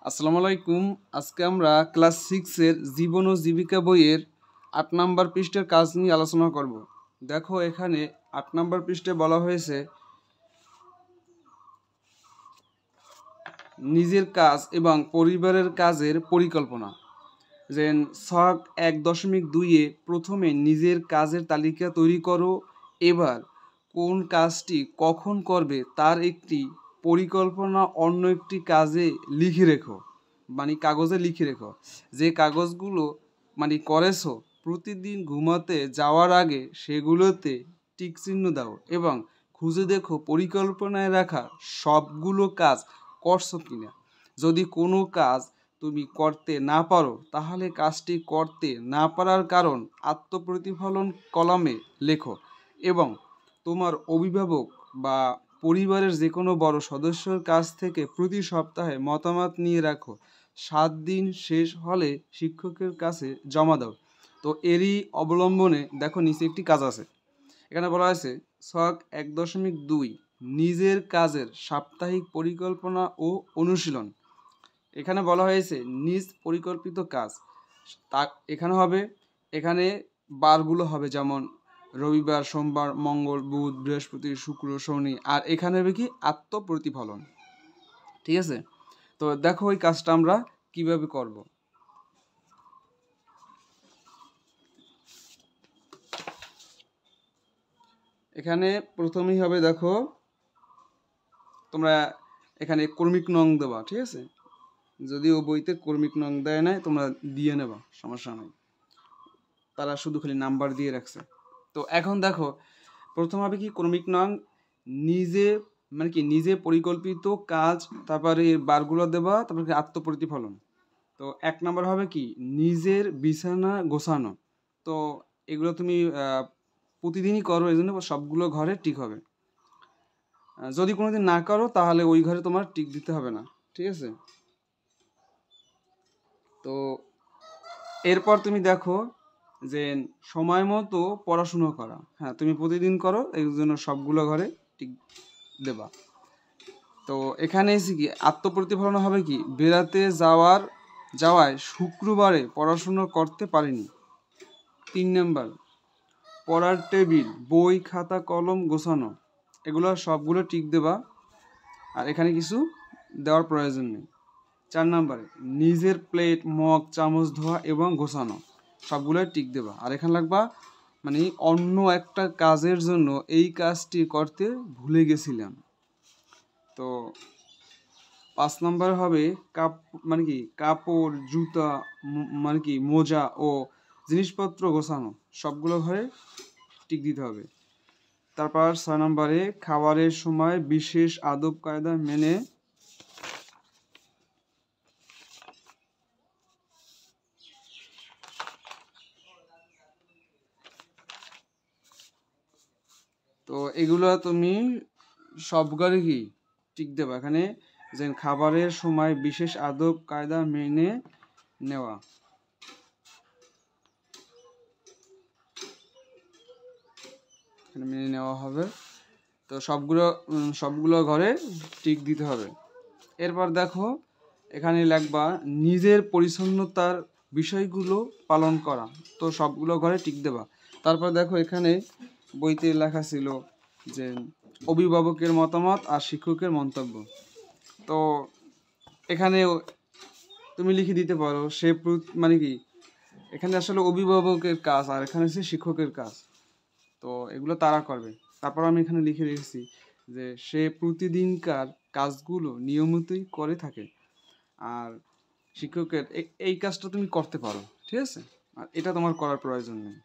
আসসালামু আলাইকুম। আজকে আমরা ক্লাস 6-এর জীবন ও জীবিকা বইয়ের ৮ নম্বর পৃষ্ঠার কাজ নিয়ে আলোচনা করব। দেখো এখানে ৮ নম্বর পৃষ্ঠায় বলা হয়েছে নিজের কাজ এবং পরিবারের কাজের পরিকল্পনা। যে ছক ১.২-এ প্রথমে নিজের কাজের তালিকা তৈরি করো। এবার কোন কাজটি কখন করবে তার একটি পরিকল্পনা অন্য একটি কাজে লিখে রেখো, মানে কাগজে লিখে রেখো। যে কাগজগুলো মানে করেছো প্রতিদিন ঘুমাতে যাওয়ার আগে সেগুলোতে টিক চিহ্ন দাও এবং খুঁজে দেখো পরিকল্পনায় রাখা সবগুলো কাজ করছো কিনা। যদি কোনো কাজ তুমি করতে না পারো তাহলে কাজটি করতে না পারার কারণ আত্মপ্রতিফলন কলামে লেখো এবং তোমার অভিভাবক বা পরিবারের যে কোনো বড় সদস্যর কাছ থেকে প্রতি সপ্তাহে মতামত নিয়ে রাখো। 7 দিন শেষ হলে শিক্ষকের কাছে জমা দাও। তো এরই অবলম্বনে দেখো নিচে একটি কাজ আছে। এখানে বলা আছে ছক ১.২ নিজের কাজের সাপ্তাহিক পরিকল্পনা ও অনুশীলন। এখানে বলা হয়েছে নিজ পরিকল্পিত কাজ তা এখানে হবে, এখানে বারগুলো হবে যেমন রবিবার, সোমবার, মঙ্গল, বুধ, বৃহস্পতি, শুক্র, শনি। আর এখানে হবে কি আত্মপ্রতিফলন। ঠিক আছে, তো দেখো এই কাজটা আমরা কিভাবে করব। এখানে প্রথমেই হবে, দেখো তোমরা এখানে কর্মিক নং দেবা। ঠিক আছে, যদিও বইতে কর্মিক নং দেয় নাই, তোমরা দিয়ে নেবা, সমস্যা নেই, তারা শুধু খালি নাম্বার দিয়ে রাখছে। তো এখন দেখো প্রথম হবে কি ক্রমিক নং নিজে, মানে কি নিজে পরিকল্পিত কাজ, তারপরে বারগুলো দেবা, তারপরে আত্মপ্রতিফলন। তো 1 নম্বর হবে কি নিজের বিছানা গোছানো। তো এগুলো তুমি প্রতিদিনই করো, এই জন্য সবগুলো ঘরে টিক হবে। যদি কোনোদিন না করো তাহলে ওই ঘরে তোমার টিক দিতে হবে না। ঠিক আছে, তো এরপর তুমি দেখো যে সময় মতো পড়াশুনো করা। হ্যাঁ, তুমি প্রতিদিন করো, এই জন্য সবগুলো ঘরে টিক দেবা। তো এখানে এসে কি আত্মপ্রতিফলন হবে কি বেড়াতে যাওয়ায় শুক্রবারে পড়াশুনো করতে পারিনি। 3 নাম্বার পড়ার টেবিল, বই, খাতা, কলম গোছানো। এগুলো সবগুলো টিক দেবা, আর এখানে কিছু দেওয়ার প্রয়োজন নেই। 4 নাম্বারে নিজের প্লেট, মগ, চামচ ধোয়া এবং গোছানো। সবগুলোই টিক দেবা, আর এখানে লাগবা মানে অন্য একটা কাজের জন্য এই কাজটি করতে ভুলে গেছিলাম। তো 5 নাম্বার হবে মানে কি কাপড়, জুতা, মানে কি মোজা ও জিনিসপত্র গোছানো। সবগুলো ঘরে টিক দিতে হবে। তারপর 6 নাম্বারে খাবারের সময় বিশেষ আদব কায়দা মেনে তো এগুলো তুমি সব ঘরে কি টিক দেবা। এখানে যে খাবারের সময় বিশেষ আদব কায়দা মেনে নেওয়া, এখানে মেনে নেওয়া হবে। তো সবগুলো ঘরে টিক দিতে হবে। এরপর দেখো এখানে লিখবা নিজের পরিচ্ছন্নতার বিষয়গুলো পালন করা। তো সবগুলো ঘরে টিক দেবা। তারপর দেখো এখানে বইতে লেখা ছিল যে অভিভাবকের মতামত আর শিক্ষকের মন্তব্য। তো এখানে তুমি লিখে দিতে পারো মানে কি এখানে আসলে অভিভাবকের কাজ আর এখানে হচ্ছে শিক্ষকের কাজ। তো এগুলো তারা করবে। তারপর আমি এখানে লিখে রেখেছি যে সে প্রতিদিনকার কাজগুলো নিয়মিতই করে থাকে, আর শিক্ষকের এই কাজটা তুমি করতে পারো। ঠিক আছে, আর এটা তোমার করার প্রয়োজন নেই।